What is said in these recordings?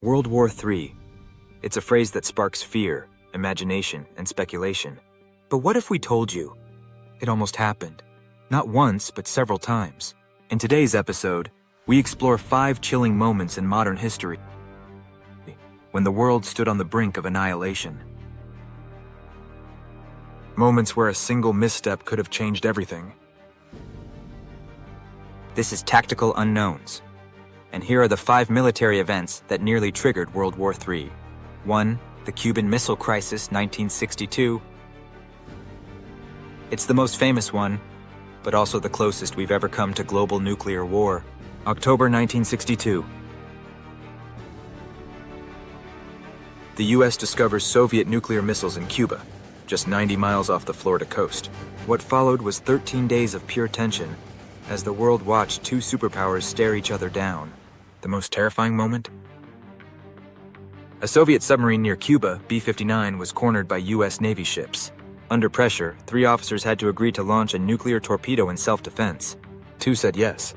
World War III. It's a phrase that sparks fear, imagination, and speculation. But what if we told you it almost happened? Not once, but several times. In today's episode, we explore 5 chilling moments in modern history when the world stood on the brink of annihilation. Moments where a single misstep could have changed everything. This is Tactical Unknowns, and here are the 5 military events that nearly triggered World War III. 1. The Cuban Missile Crisis, 1962. It's the most famous one, but also the closest we've ever come to global nuclear war. October 1962. The U.S. discovers Soviet nuclear missiles in Cuba, just 90 miles off the Florida coast. What followed was 13 days of pure tension as the world watched 2 superpowers stare each other down. The most terrifying moment? A Soviet submarine near Cuba, B-59, was cornered by U.S. Navy ships. Under pressure, 3 officers had to agree to launch a nuclear torpedo in self-defense. 2 said yes.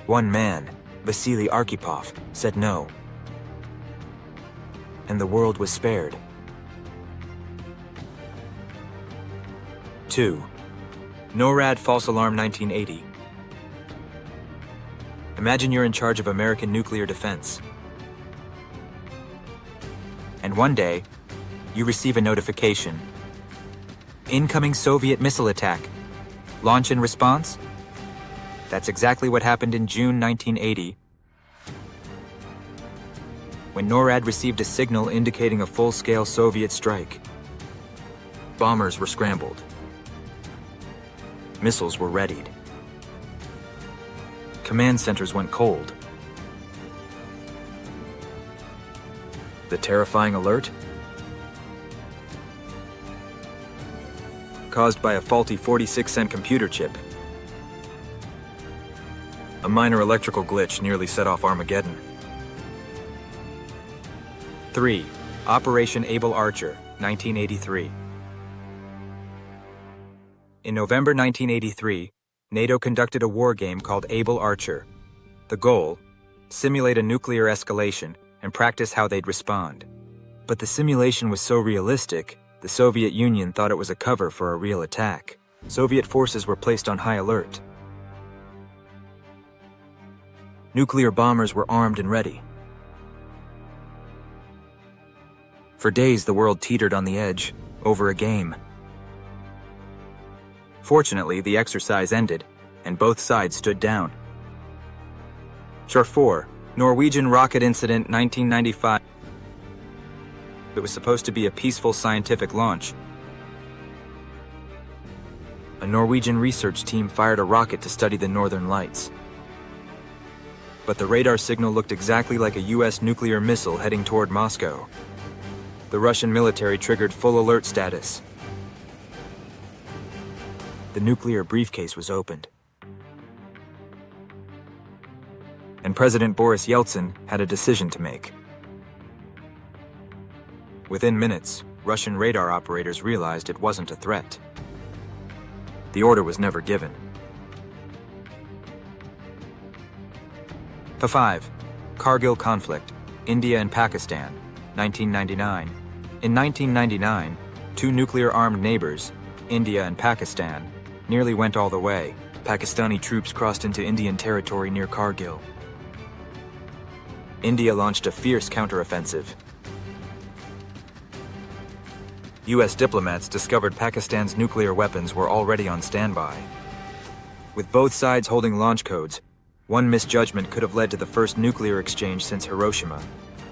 1 man, Vasily Arkhipov, said no. And the world was spared. 2. NORAD false alarm 1980. Imagine you're in charge of American nuclear defense. And one day, you receive a notification. Incoming Soviet missile attack. Launch in response? That's exactly what happened in June 1980, when NORAD received a signal indicating a full-scale Soviet strike. Bombers were scrambled. Missiles were readied. Command centers went cold. The terrifying alert? Caused by a faulty 46-cent computer chip. A minor electrical glitch nearly set off Armageddon. 3. Operation Able Archer, 1983. In November 1983, NATO conducted a war game called Able Archer. The goal? Simulate a nuclear escalation and practice how they'd respond. But the simulation was so realistic, the Soviet Union thought it was a cover for a real attack. Soviet forces were placed on high alert. Nuclear bombers were armed and ready. For days, the world teetered on the edge, over a game. Fortunately, the exercise ended, and both sides stood down. 4. Norwegian rocket incident 1995. It was supposed to be a peaceful scientific launch. A Norwegian research team fired a rocket to study the northern lights. But the radar signal looked exactly like a U.S. nuclear missile heading toward Moscow. The Russian military triggered full alert status. The nuclear briefcase was opened. And President Boris Yeltsin had a decision to make. Within minutes, Russian radar operators realized it wasn't a threat. The order was never given. 5. Kargil conflict, India and Pakistan, 1999. In 1999, 2 nuclear-armed neighbors, India and Pakistan, nearly went all the way. Pakistani troops crossed into Indian territory near Kargil. India launched a fierce counteroffensive. U.S. diplomats discovered Pakistan's nuclear weapons were already on standby. With both sides holding launch codes, one misjudgment could have led to the first nuclear exchange since Hiroshima.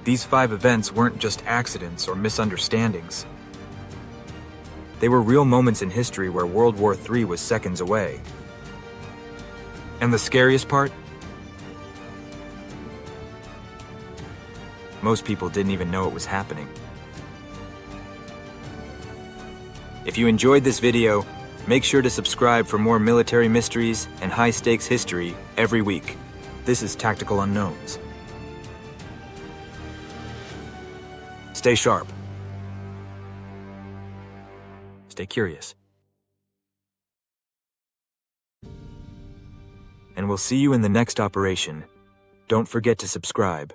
These 5 events weren't just accidents or misunderstandings. They were real moments in history where World War III was seconds away. And the scariest part? Most people didn't even know it was happening. If you enjoyed this video, make sure to subscribe for more military mysteries and high-stakes history every week. This is Tactical Unknowns. Stay sharp. Stay curious. And and we'll see you in the next operation. Don't forget to subscribe.